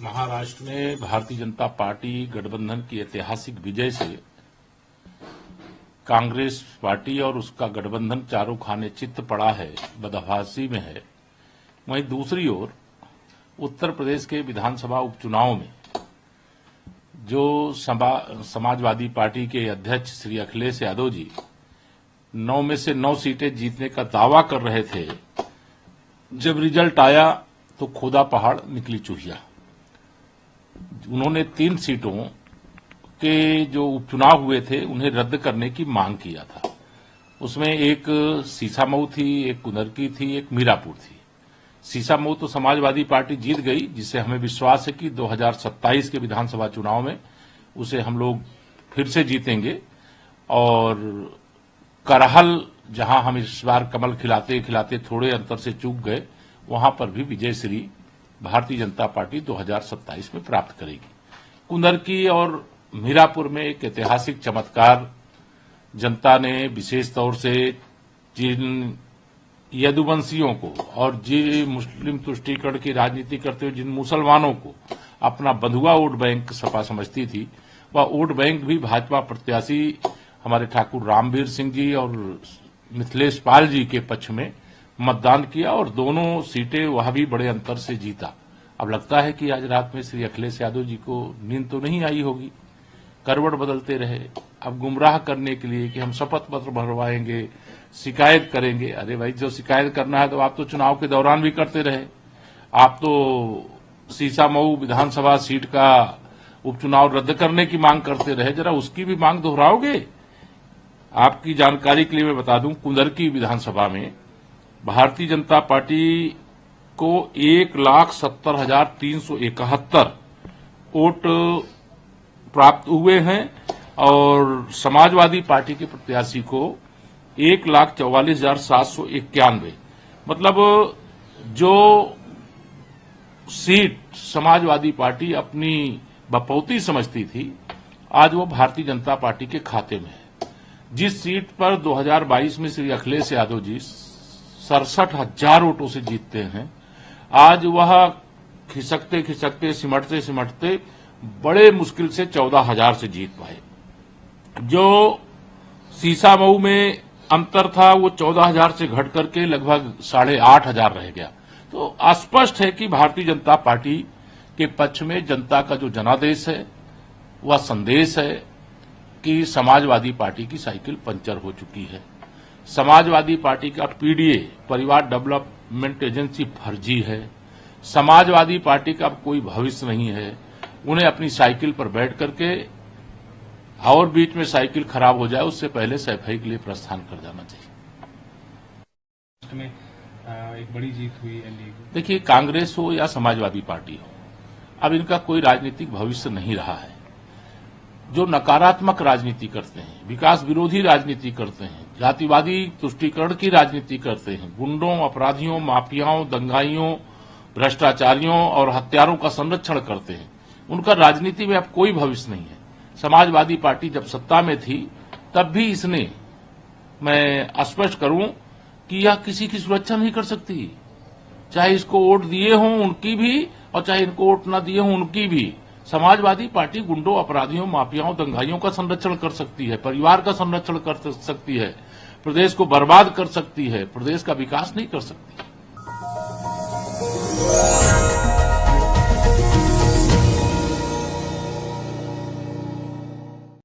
महाराष्ट्र में भारतीय जनता पार्टी गठबंधन की ऐतिहासिक विजय से कांग्रेस पार्टी और उसका गठबंधन चारों खाने चित्त पड़ा है, बदहवासी में है। वहीं दूसरी ओर उत्तर प्रदेश के विधानसभा उपचुनाव में जो समाजवादी पार्टी के अध्यक्ष श्री अखिलेश यादव जी 9 में से 9 सीटें जीतने का दावा कर रहे थे, जब रिजल्ट आया तो खोदा पहाड़ निकली चूहिया। उन्होंने 3 सीटों के जो उपचुनाव हुए थे उन्हें रद्द करने की मांग किया था। उसमें एक सीसामऊ थी, एक कुंदरकी थी, एक मीरापुर थी। सीसामऊ तो समाजवादी पार्टी जीत गई, जिससे हमें विश्वास है कि 2027 के विधानसभा चुनाव में उसे हम लोग फिर से जीतेंगे। और करहल, जहां हम इस बार कमल खिलाते खिलाते थोड़े अंतर से चूक गए, वहां पर भी विजयश्री भारतीय जनता पार्टी 2027 में प्राप्त करेगी। कुंदरकी और मीरापुर में एक ऐतिहासिक चमत्कार जनता ने विशेष तौर से जिन यदुवंशियों को और जिन मुस्लिम तुष्टीकरण की राजनीति करते हुए जिन मुसलमानों को अपना बंधुआ वोट बैंक सपा समझती थी, वह वोट बैंक भी भाजपा प्रत्याशी हमारे ठाकुर रामवीर सिंह जी और मिथिलेश पाल जी के पक्ष में मतदान किया और दोनों सीटें वह भी बड़े अंतर से जीता। अब लगता है कि आज रात में श्री अखिलेश यादव जी को नींद तो नहीं आई होगी, करवट बदलते रहे अब गुमराह करने के लिए कि हम शपथ पत्र भरवाएंगे, शिकायत करेंगे। अरे भाई, जो शिकायत करना है तो आप तो चुनाव के दौरान भी करते रहे। आप तो सीसामऊ विधानसभा सीट का उपचुनाव रद्द करने की मांग करते रहे, जरा उसकी भी मांग दोहराओगे? आपकी जानकारी के लिए मैं बता दूं, कुंदरकी विधानसभा में भारतीय जनता पार्टी को 1,70,371 वोट प्राप्त हुए हैं और समाजवादी पार्टी के प्रत्याशी को 1,44,791। मतलब जो सीट समाजवादी पार्टी अपनी बपौती समझती थी, आज वो भारतीय जनता पार्टी के खाते में है। जिस सीट पर 2022 में श्री अखिलेश यादव जी 67,000 वोटों से जीतते हैं, आज वह खिसकते खिसकते सिमटते सिमटते बड़े मुश्किल से 14,000 से जीत पाए। जो सीसामऊ में अंतर था वो 14,000 से घट करके लगभग 8,500 रह गया। तो स्पष्ट है कि भारतीय जनता पार्टी के पक्ष में जनता का जो जनादेश है, वह संदेश है कि समाजवादी पार्टी की साइकिल पंचर हो चुकी है। समाजवादी पार्टी का पीडीए, परिवार डेवलपमेंट एजेंसी, फर्जी है। समाजवादी पार्टी का अब कोई भविष्य नहीं है। उन्हें अपनी साइकिल पर बैठ करके और बीच में साइकिल खराब हो जाए उससे पहले सफाई के लिए प्रस्थान कर जाना चाहिए। में एक बड़ी जीत हुई एनडीए। देखिए, कांग्रेस हो या समाजवादी पार्टी हो, अब इनका कोई राजनीतिक भविष्य नहीं रहा है। जो नकारात्मक राजनीति करते हैं, विकास विरोधी राजनीति करते हैं, जातिवादी तुष्टीकरण की राजनीति करते हैं, गुंडों, अपराधियों, माफियाओं, दंगाइयों, भ्रष्टाचारियों और हत्यारों का संरक्षण करते हैं, उनका राजनीति में अब कोई भविष्य नहीं है। समाजवादी पार्टी जब सत्ता में थी तब भी इसने, मैं स्पष्ट करूं कि यह किसी की सुरक्षा नहीं कर सकती, चाहे इसको वोट दिए हों उनकी भी और चाहे इनको वोट न दिए हों उनकी भी। समाजवादी पार्टी गुंडों, अपराधियों, माफियाओं, दंगाइयों का संरक्षण कर सकती है, परिवार का संरक्षण कर सकती है, प्रदेश को बर्बाद कर सकती है, प्रदेश का विकास नहीं कर सकती।